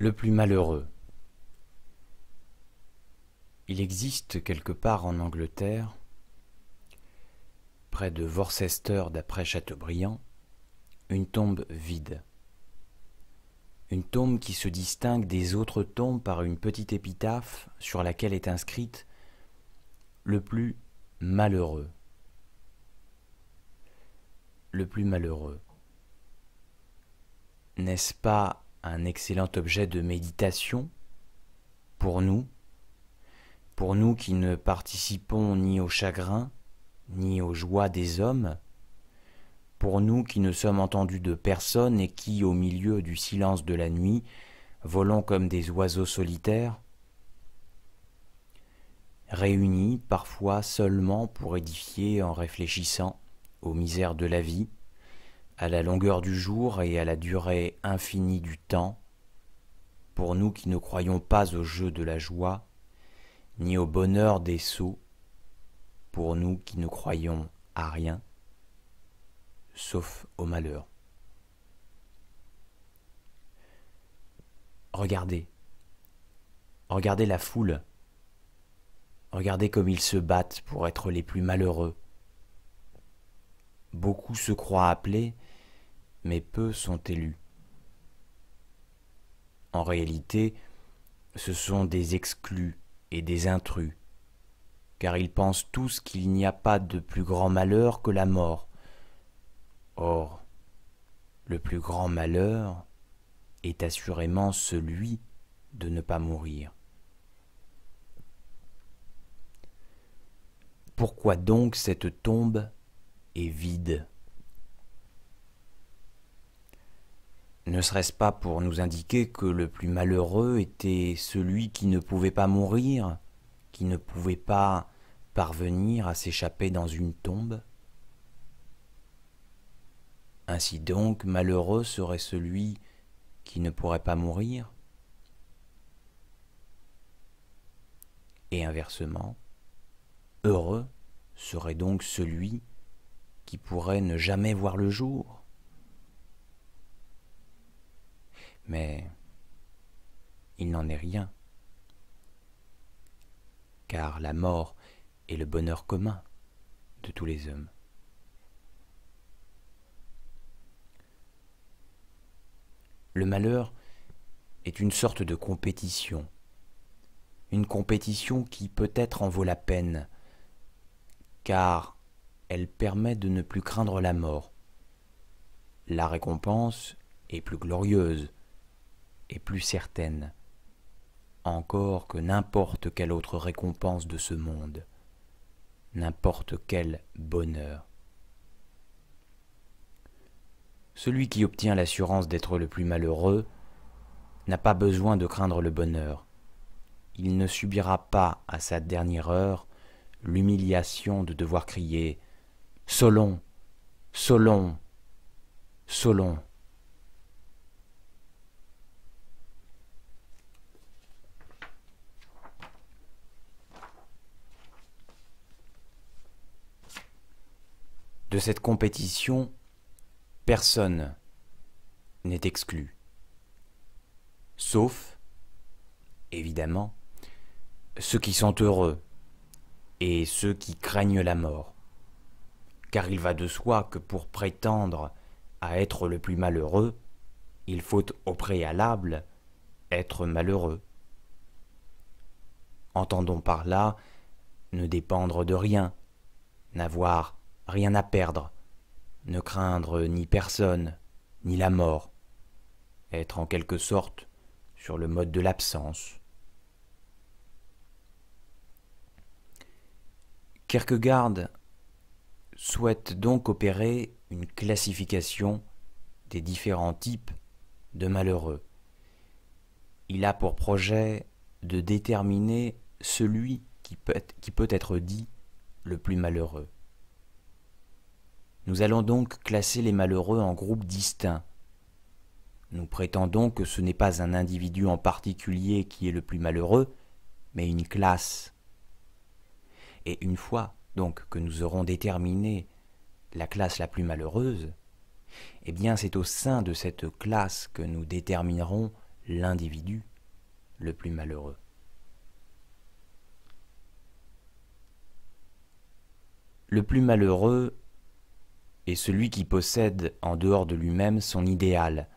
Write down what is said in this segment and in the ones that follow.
Le plus malheureux. Il existe quelque part en Angleterre, près de Worcester d'après Chateaubriand, une tombe vide. Une tombe qui se distingue des autres tombes par une petite épitaphe sur laquelle est inscrite « Le plus malheureux ». Le plus malheureux. N'est-ce pas un excellent objet de méditation pour nous qui ne participons ni au chagrin, ni aux joies des hommes, pour nous qui ne sommes entendus de personne et qui, au milieu du silence de la nuit, volons comme des oiseaux solitaires, réunis parfois seulement pour édifier en réfléchissant aux misères de la vie, à la longueur du jour et à la durée infinie du temps, pour nous qui ne croyons pas au jeu de la joie, ni au bonheur des sots, pour nous qui ne croyons à rien, sauf au malheur. Regardez la foule, regardez comme ils se battent pour être les plus malheureux. Beaucoup se croient appelés, mais peu sont élus. En réalité, ce sont des exclus et des intrus, car ils pensent tous qu'il n'y a pas de plus grand malheur que la mort. Or, le plus grand malheur est assurément celui de ne pas mourir. Pourquoi donc cette tombe est vide? Ne serait-ce pas pour nous indiquer que le plus malheureux était celui qui ne pouvait pas mourir, qui ne pouvait pas parvenir à s'échapper dans une tombe? Ainsi donc, malheureux serait celui qui ne pourrait pas mourir? Et inversement, heureux serait donc celui qui pourrait ne jamais voir le jour? Mais il n'en est rien, car la mort est le bonheur commun de tous les hommes. Le malheur est une sorte de compétition, une compétition qui peut-être en vaut la peine, car elle permet de ne plus craindre la mort. La récompense est plus glorieuse et plus certaine, encore que n'importe quelle autre récompense de ce monde, n'importe quel bonheur. Celui qui obtient l'assurance d'être le plus malheureux n'a pas besoin de craindre le bonheur. Il ne subira pas à sa dernière heure l'humiliation de devoir crier « Solon, Solon, Solon ». De cette compétition, personne n'est exclu, sauf, évidemment, ceux qui sont heureux et ceux qui craignent la mort. Car il va de soi que pour prétendre à être le plus malheureux, il faut au préalable être malheureux. Entendons par là ne dépendre de rien, n'avoir rien à perdre, ne craindre ni personne, ni la mort, être en quelque sorte sur le mode de l'absence. Kierkegaard souhaite donc opérer une classification des différents types de malheureux. Il a pour projet de déterminer celui qui peut être dit le plus malheureux. Nous allons donc classer les malheureux en groupes distincts. Nous prétendons que ce n'est pas un individu en particulier qui est le plus malheureux, mais une classe. Et une fois donc que nous aurons déterminé la classe la plus malheureuse, eh bien c'est au sein de cette classe que nous déterminerons l'individu le plus malheureux. Le plus malheureux est celui qui possède en dehors de lui-même son idéal,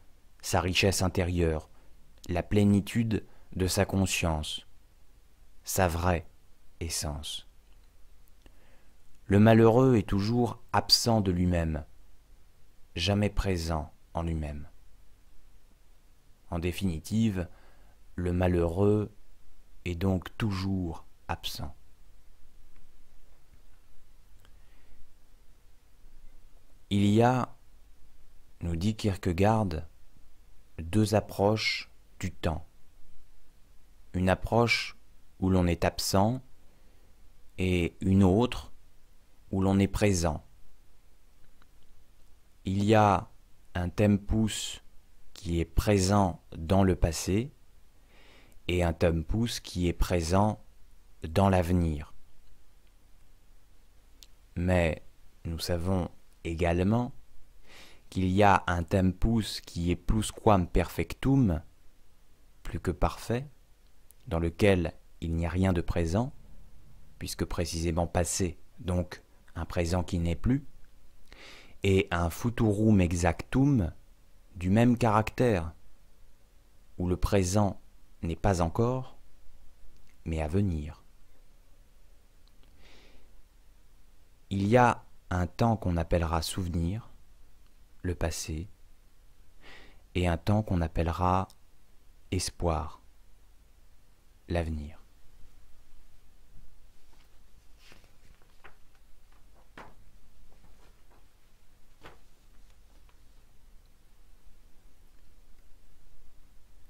sa richesse intérieure, la plénitude de sa conscience, sa vraie essence. Le malheureux est toujours absent de lui-même, jamais présent en lui-même. En définitive, le malheureux est donc toujours absent. Il y a, nous dit Kierkegaard, deux approches du temps. Une approche où l'on est absent et une autre où l'on est présent. Il y a un tempus qui est présent dans le passé et un tempus qui est présent dans l'avenir. Mais nous savons également qu'il y a un tempus qui est plusquam perfectum, plus que parfait, dans lequel il n'y a rien de présent, puisque précisément passé, donc un présent qui n'est plus, et un futurum exactum du même caractère, où le présent n'est pas encore, mais à venir. Il y a un temps qu'on appellera souvenir, le passé, et un temps qu'on appellera espoir, l'avenir.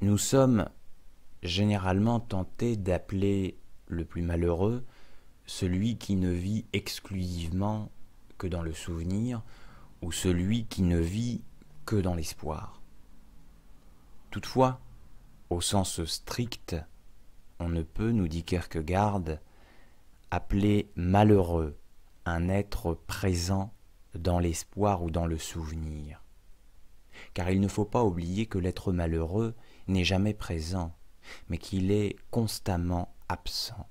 Nous sommes généralement tentés d'appeler le plus malheureux celui qui ne vit exclusivement que dans le souvenir ou celui qui ne vit que dans l'espoir. Toutefois, au sens strict, on ne peut, nous dit Kierkegaard, appeler malheureux un être présent dans l'espoir ou dans le souvenir. Car il ne faut pas oublier que l'être malheureux n'est jamais présent, mais qu'il est constamment absent.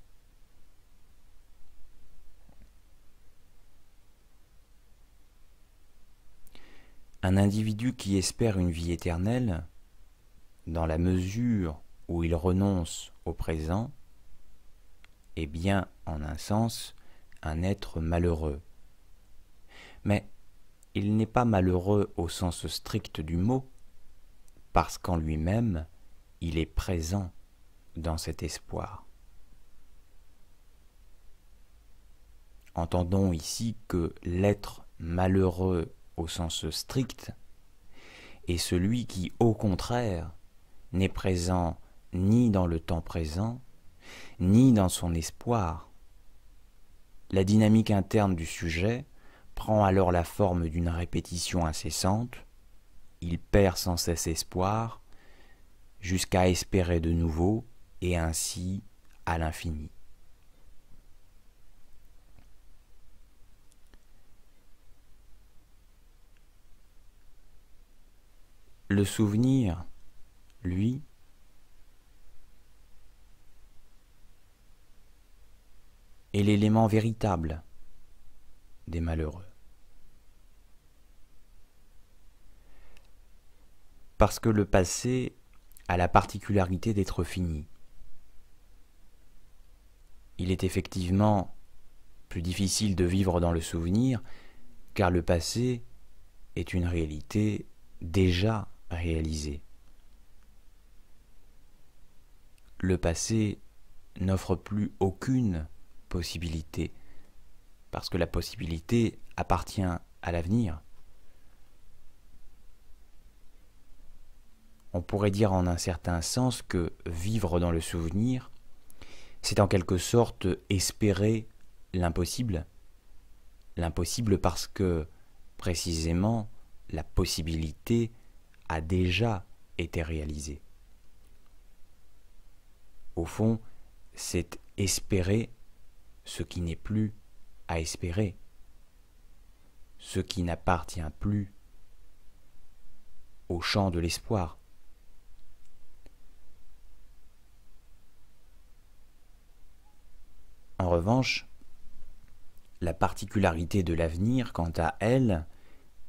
Un individu qui espère une vie éternelle, dans la mesure où il renonce au présent, est bien, en un sens, un être malheureux. Mais il n'est pas malheureux au sens strict du mot, parce qu'en lui-même, il est présent dans cet espoir. Entendons ici que l'être malheureux au sens strict est celui qui, au contraire, n'est présent ni dans le temps présent, ni dans son espoir. La dynamique interne du sujet prend alors la forme d'une répétition incessante, il perd sans cesse espoir, jusqu'à espérer de nouveau, et ainsi à l'infini. Le souvenir, lui, est l'élément véritable des malheureux. Parce que le passé a la particularité d'être fini. Il est effectivement plus difficile de vivre dans le souvenir, car le passé est une réalité déjà réalisée. Le passé n'offre plus aucune possibilité, parce que la possibilité appartient à l'avenir. On pourrait dire en un certain sens que vivre dans le souvenir, c'est en quelque sorte espérer l'impossible. L'impossible parce que, précisément, la possibilité a déjà été réalisée. Au fond, c'est espérer ce qui n'est plus à espérer, ce qui n'appartient plus au champ de l'espoir. revanche, la particularité de l'avenir, quant à elle,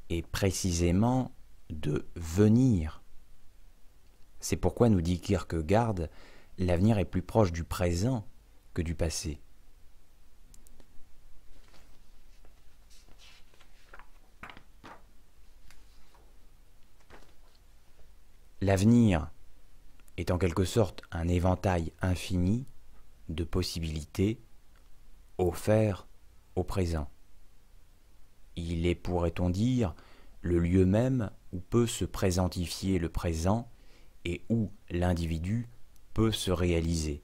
est précisément de venir. C'est pourquoi, nous dit Kierkegaard, l'avenir est plus proche du présent que du passé. L'avenir est en quelque sorte un éventail infini de possibilités offertes au présent. Il est, pourrait-on dire, le lieu même où peut se présentifier le présent et où l'individu peut se réaliser.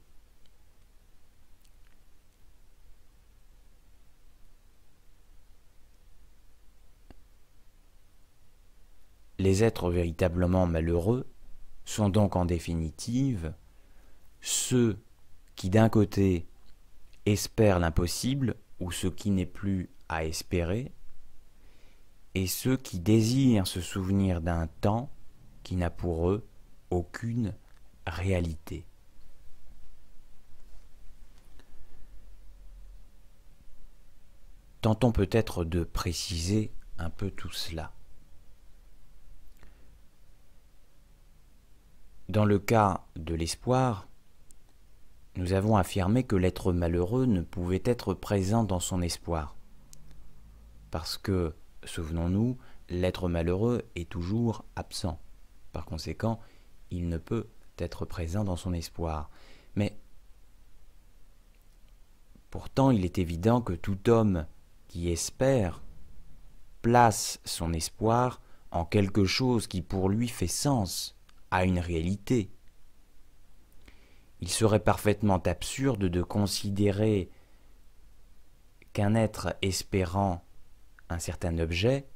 Les êtres véritablement malheureux sont donc en définitive ceux qui d'un côté espèrent l'impossible ou ce qui n'est plus à espérer, et ceux qui désirent se souvenir d'un temps qui n'a pour eux aucune réalité. Tentons peut-être de préciser un peu tout cela. Dans le cas de l'espoir, nous avons affirmé que l'être malheureux ne pouvait être présent dans son espoir. Parce que, souvenons-nous, l'être malheureux est toujours absent. Par conséquent, il ne peut être présent dans son espoir. Mais pourtant, il est évident que tout homme qui espère place son espoir en quelque chose qui pour lui fait sens, à une réalité. Il serait parfaitement absurde de considérer qu'un être espérant un certain objet,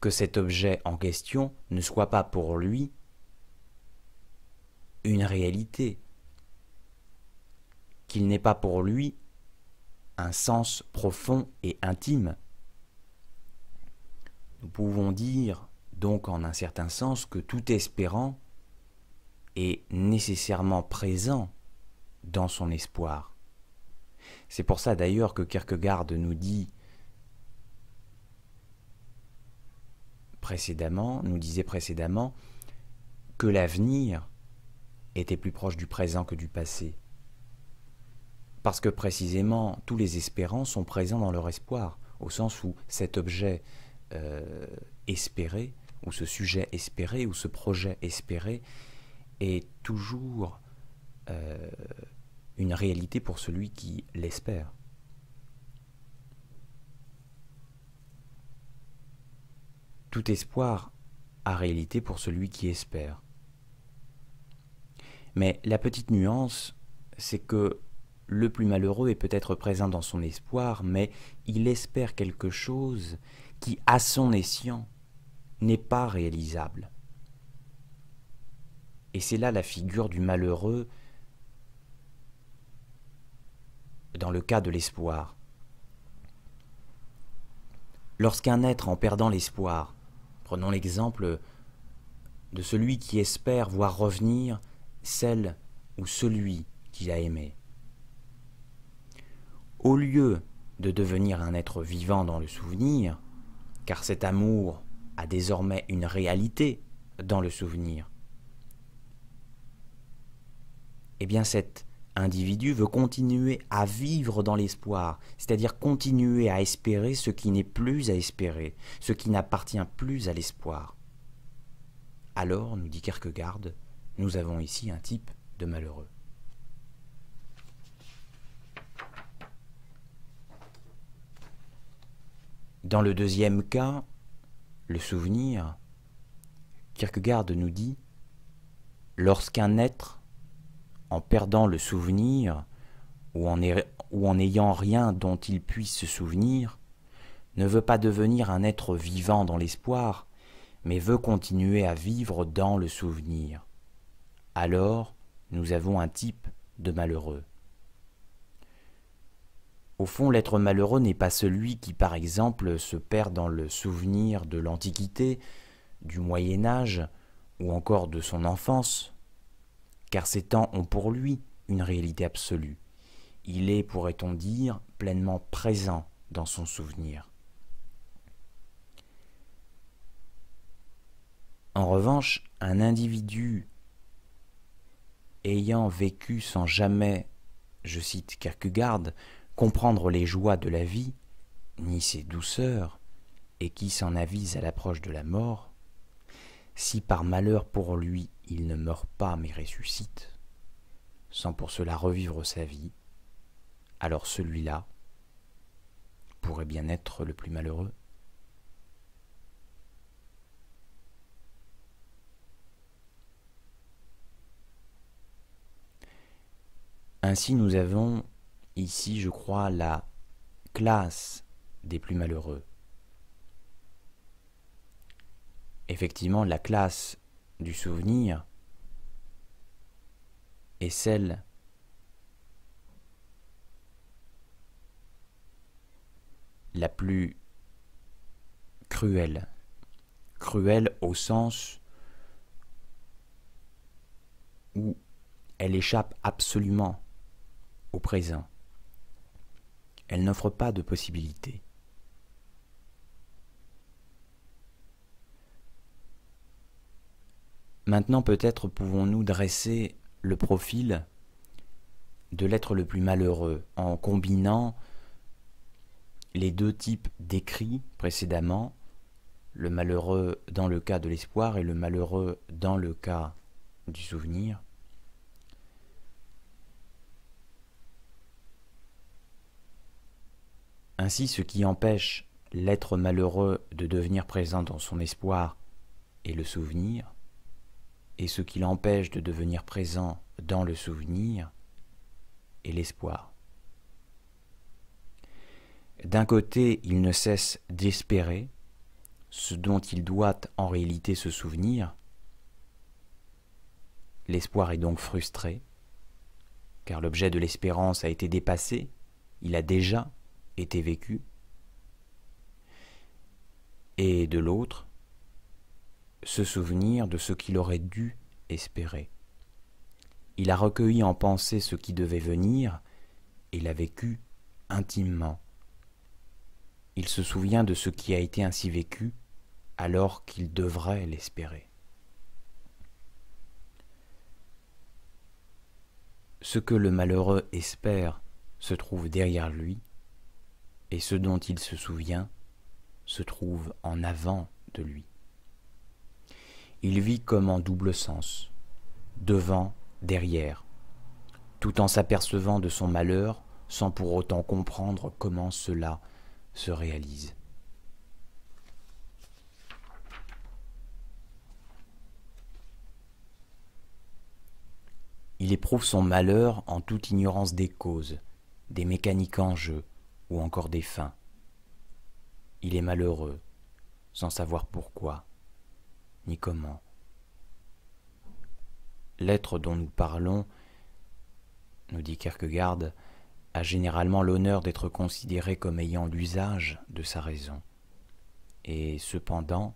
que cet objet en question ne soit pas pour lui une réalité, qu'il n'ait pas pour lui un sens profond et intime. Nous pouvons dire donc en un certain sens que tout espérant est nécessairement présent dans son espoir. C'est pour ça d'ailleurs que Kierkegaard nous disait précédemment que l'avenir était plus proche du présent que du passé. Parce que précisément tous les espérants sont présents dans leur espoir, au sens où cet objet espéré, ou ce sujet espéré, ou ce projet espéré, est toujours une réalité pour celui qui l'espère. Tout espoir a réalité pour celui qui espère. Mais la petite nuance, c'est que le plus malheureux est peut-être présent dans son espoir, mais il espère quelque chose qui, à son escient, n'est pas réalisable. Et c'est là la figure du malheureux dans le cas de l'espoir. Lorsqu'un être, en perdant l'espoir, prenons l'exemple de celui qui espère voir revenir celle ou celui qu'il a aimé, au lieu de devenir un être vivant dans le souvenir, car cet amour a désormais une réalité dans le souvenir, eh bien cet individu veut continuer à vivre dans l'espoir, c'est-à-dire continuer à espérer ce qui n'est plus à espérer, ce qui n'appartient plus à l'espoir. Alors, nous dit Kierkegaard, nous avons ici un type de malheureux. Dans le deuxième cas, le souvenir, Kierkegaard nous dit « Lorsqu'un être, en perdant le souvenir ou en n'ayant rien dont il puisse se souvenir, ne veut pas devenir un être vivant dans l'espoir, mais veut continuer à vivre dans le souvenir. Alors, nous avons un type de malheureux. » Au fond, l'être malheureux n'est pas celui qui, par exemple, se perd dans le souvenir de l'Antiquité, du Moyen-Âge ou encore de son enfance, car ces temps ont pour lui une réalité absolue. Il est, pourrait-on dire, pleinement présent dans son souvenir. En revanche, un individu ayant vécu sans jamais, je cite Kierkegaard, comprendre les joies de la vie, ni ses douceurs, et qui s'en avise à l'approche de la mort, si par malheur pour lui il ne meurt pas mais ressuscite, sans pour cela revivre sa vie, alors celui-là pourrait bien être le plus malheureux. Ainsi nous avons ici, je crois, la classe des plus malheureux. Effectivement, la classe du souvenir est celle la plus cruelle. Cruelle au sens où elle échappe absolument au présent. Elle n'offre pas de possibilité. Maintenant, peut-être pouvons-nous dresser le profil de l'être le plus malheureux en combinant les deux types décrits précédemment, le malheureux dans le cas de l'espoir et le malheureux dans le cas du souvenir. Ainsi, ce qui empêche l'être malheureux de devenir présent dans son espoir est le souvenir, et ce qui l'empêche de devenir présent dans le souvenir est l'espoir. D'un côté, il ne cesse d'espérer ce dont il doit en réalité se souvenir. L'espoir est donc frustré, car l'objet de l'espérance a été dépassé, il a déjà été vécu. Et de l'autre, se souvenir de ce qu'il aurait dû espérer. Il a recueilli en pensée ce qui devait venir et l'a vécu intimement. Il se souvient de ce qui a été ainsi vécu alors qu'il devrait l'espérer. Ce que le malheureux espère se trouve derrière lui, et ce dont il se souvient se trouve en avant de lui. Il vit comme en double sens, devant, derrière, tout en s'apercevant de son malheur sans pour autant comprendre comment cela se réalise. Il éprouve son malheur en toute ignorance des causes, des mécaniques en jeu ou encore des fins. Il est malheureux, sans savoir pourquoi, ni comment. L'être dont nous parlons, nous dit Kierkegaard, a généralement l'honneur d'être considéré comme ayant l'usage de sa raison. Et cependant,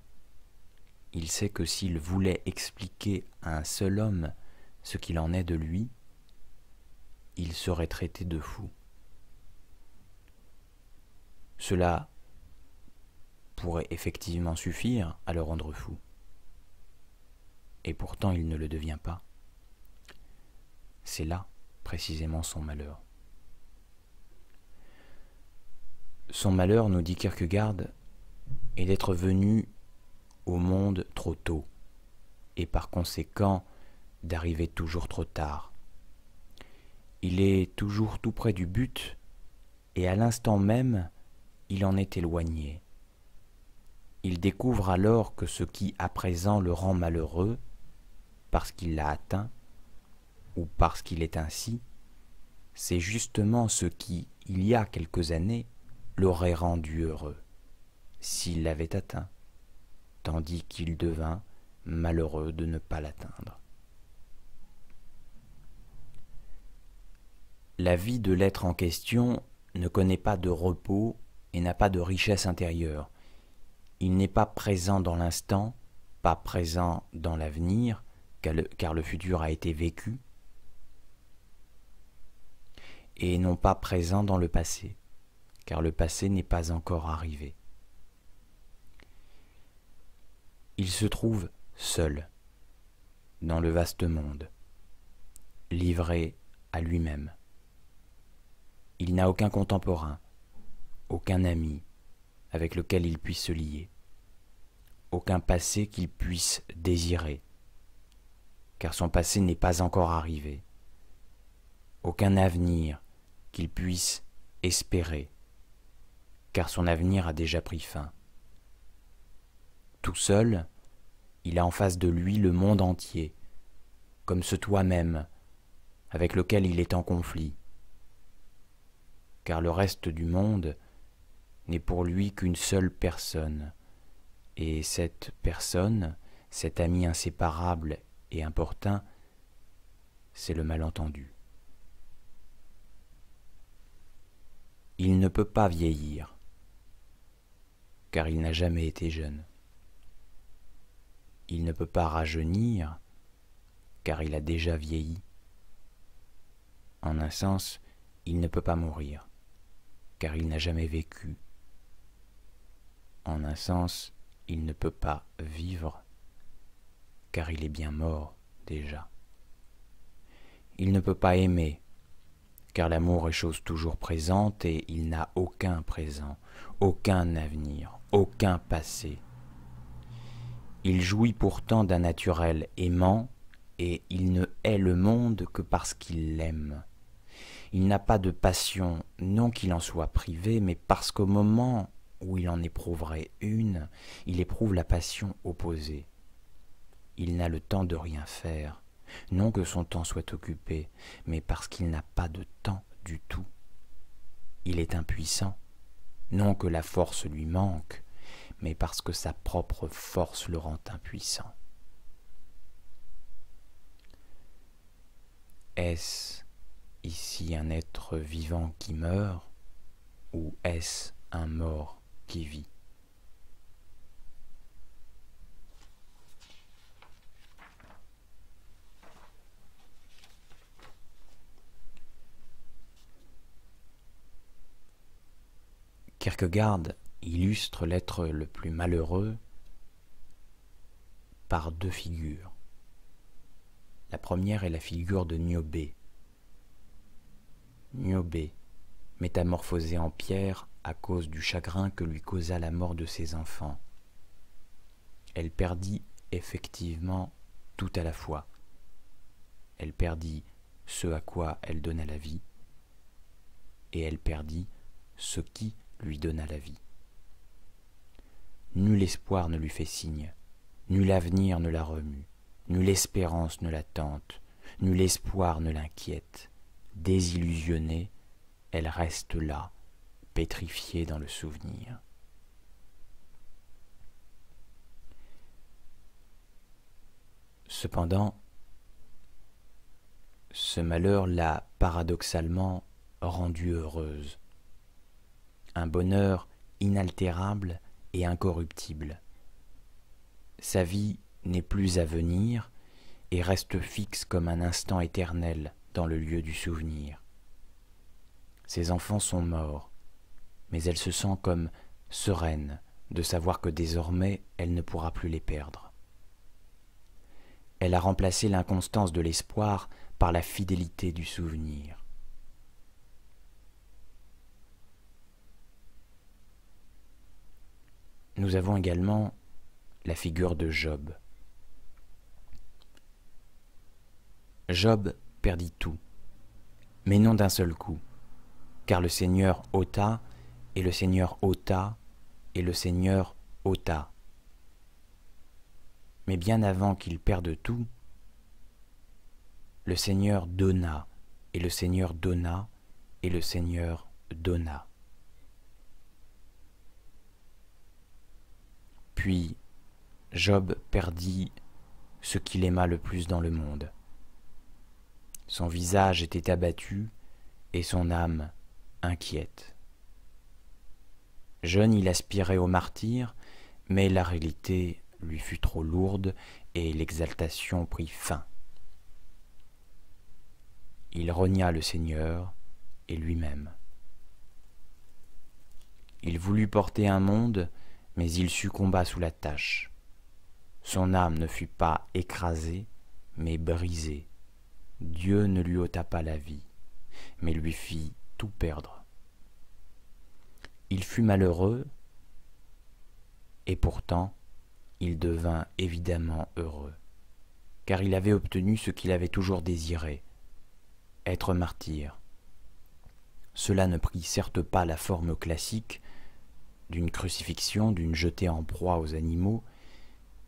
il sait que s'il voulait expliquer à un seul homme ce qu'il en est de lui, il serait traité de fou. Cela pourrait effectivement suffire à le rendre fou. Et pourtant il ne le devient pas. C'est là, précisément, son malheur. Son malheur, nous dit Kierkegaard, est d'être venu au monde trop tôt, et par conséquent d'arriver toujours trop tard. Il est toujours tout près du but, et à l'instant même, il en est éloigné. Il découvre alors que ce qui à présent le rend malheureux, parce qu'il l'a atteint, ou parce qu'il est ainsi, c'est justement ce qui, il y a quelques années, l'aurait rendu heureux, s'il l'avait atteint, tandis qu'il devint malheureux de ne pas l'atteindre. La vie de l'être en question ne connaît pas de repos et n'a pas de richesse intérieure. Il n'est pas présent dans l'instant, pas présent dans l'avenir, car le futur a été vécu. et non pas présent dans le passé, car le passé n'est pas encore arrivé. Il se trouve seul dans le vaste monde, livré à lui-même. Il n'a aucun contemporain, aucun ami avec lequel il puisse se lier, aucun passé qu'il puisse désirer, car son passé n'est pas encore arrivé, aucun avenir qu'il puisse espérer, car son avenir a déjà pris fin. Tout seul, il a en face de lui le monde entier, comme ce toi-même avec lequel il est en conflit, car le reste du monde n'est pour lui qu'une seule personne, et cette personne, cet ami inséparable et importun, c'est le malentendu. Il ne peut pas vieillir, car il n'a jamais été jeune. Il ne peut pas rajeunir, car il a déjà vieilli. En un sens, il ne peut pas mourir, car il n'a jamais vécu. En un sens, il ne peut pas vivre, car il est bien mort déjà. Il ne peut pas aimer, car l'amour est chose toujours présente et il n'a aucun présent, aucun avenir, aucun passé. Il jouit pourtant d'un naturel aimant et il ne hait le monde que parce qu'il l'aime. Il n'a pas de passion, non qu'il en soit privé, mais parce qu'au moment où il en éprouverait une, il éprouve la passion opposée. Il n'a le temps de rien faire, non que son temps soit occupé, mais parce qu'il n'a pas de temps du tout. Il est impuissant, non que la force lui manque, mais parce que sa propre force le rend impuissant. Est-ce ici un être vivant qui meurt, ou est-ce un mort qui vit? Kierkegaard illustre l'être le plus malheureux par deux figures. La première est la figure de Niobé. Niobé, métamorphosé en pierre à cause du chagrin que lui causa la mort de ses enfants. Elle perdit effectivement tout à la fois. Elle perdit ce à quoi elle donna la vie, et elle perdit ce qui lui donna la vie. Nul espoir ne lui fait signe, nul avenir ne la remue, nulle espérance ne la tente, nul espoir ne l'inquiète. Désillusionnée, elle reste là, pétrifiée dans le souvenir. Cependant, ce malheur l'a paradoxalement rendue heureuse. Un bonheur inaltérable et incorruptible. Sa vie n'est plus à venir et reste fixe comme un instant éternel dans le lieu du souvenir. Ses enfants sont morts, mais elle se sent comme sereine de savoir que désormais elle ne pourra plus les perdre. Elle a remplacé l'inconstance de l'espoir par la fidélité du souvenir. Nous avons également la figure de Job. Job perdit tout, mais non d'un seul coup, car le Seigneur ôta, et le Seigneur ôta, et le Seigneur ôta. Mais bien avant qu'il perde tout, le Seigneur donna, et le Seigneur donna, et le Seigneur donna. Puis Job perdit ce qu'il aima le plus dans le monde. Son visage était abattu et son âme inquiète. Jeune, il aspirait au martyre, mais la réalité lui fut trop lourde et l'exaltation prit fin. Il renia le Seigneur et lui-même. Il voulut porter un monde, mais il succomba sous la tâche. Son âme ne fut pas écrasée, mais brisée. Dieu ne lui ôta pas la vie, mais lui fit tout perdre. Il fut malheureux, et pourtant il devint évidemment heureux, car il avait obtenu ce qu'il avait toujours désiré, être martyr. Cela ne prit certes pas la forme classique d'une crucifixion, d'une jetée en proie aux animaux,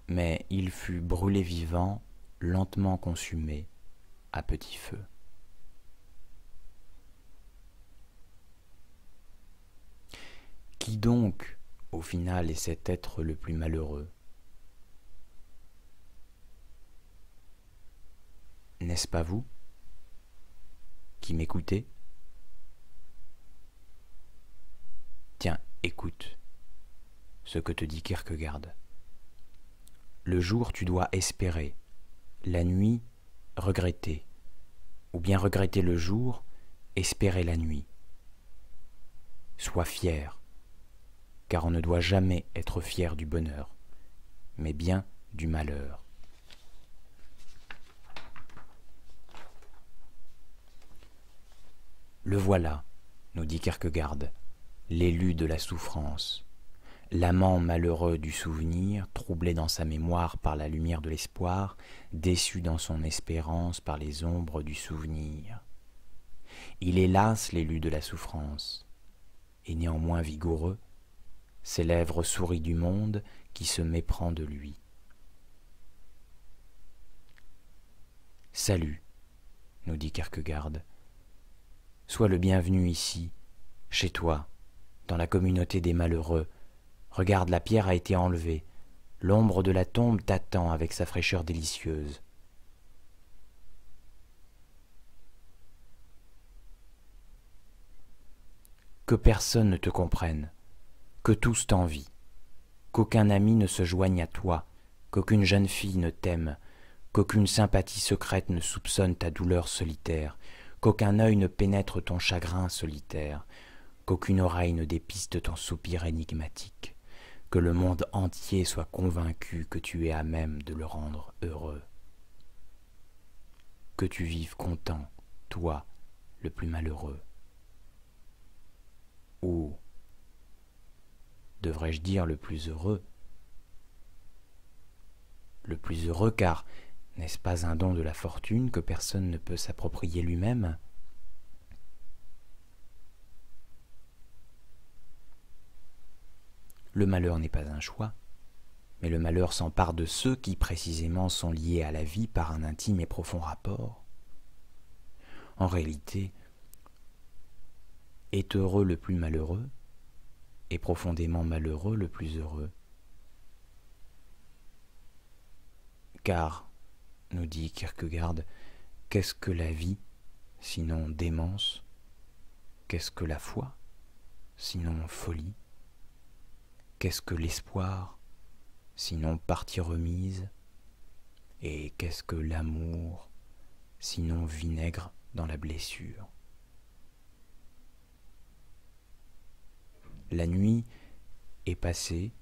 mais il fut brûlé vivant, lentement consumé, à petit feu. Qui donc, au final, est cet être le plus malheureux? N'est-ce pas vous qui m'écoutez? Tiens, écoute ce que te dit Kierkegaard. Le jour, tu dois espérer, la nuit, regretter, ou bien regretter le jour, espérer la nuit. Sois fier, car on ne doit jamais être fier du bonheur, mais bien du malheur. Le voilà, nous dit Kierkegaard, l'élu de la souffrance, l'amant malheureux du souvenir, troublé dans sa mémoire par la lumière de l'espoir, déçu dans son espérance par les ombres du souvenir. Il est las l'élu de la souffrance, et néanmoins vigoureux, ses lèvres sourient du monde qui se méprend de lui. Salut, nous dit Kierkegaard, sois le bienvenu ici, chez toi, dans la communauté des malheureux. Regarde, la pierre a été enlevée, l'ombre de la tombe t'attend avec sa fraîcheur délicieuse. Que personne ne te comprenne, que tous t'envient, qu'aucun ami ne se joigne à toi, qu'aucune jeune fille ne t'aime, qu'aucune sympathie secrète ne soupçonne ta douleur solitaire, qu'aucun œil ne pénètre ton chagrin solitaire, qu'aucune oreille ne dépiste ton soupir énigmatique, que le monde entier soit convaincu que tu es à même de le rendre heureux. Que tu vives content, toi, le plus malheureux. Ou, devrais-je dire le plus heureux? Le plus heureux car n'est-ce pas un don de la fortune que personne ne peut s'approprier lui-même? Le malheur n'est pas un choix, mais le malheur s'empare de ceux qui précisément sont liés à la vie par un intime et profond rapport. En réalité, est heureux le plus malheureux et profondément malheureux le plus heureux. Car, nous dit Kierkegaard, qu'est-ce que la vie, sinon démence? Qu'est-ce que la foi, sinon folie? Qu'est-ce que l'espoir, sinon partie remise? Et qu'est-ce que l'amour, sinon vinaigre dans la blessure? La nuit est passée,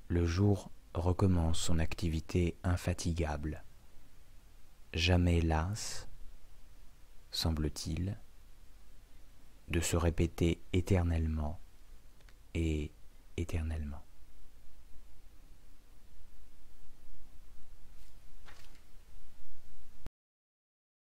le jour recommence son activité infatigable, jamais lasse, semble-t-il, de se répéter éternellement et éternellement.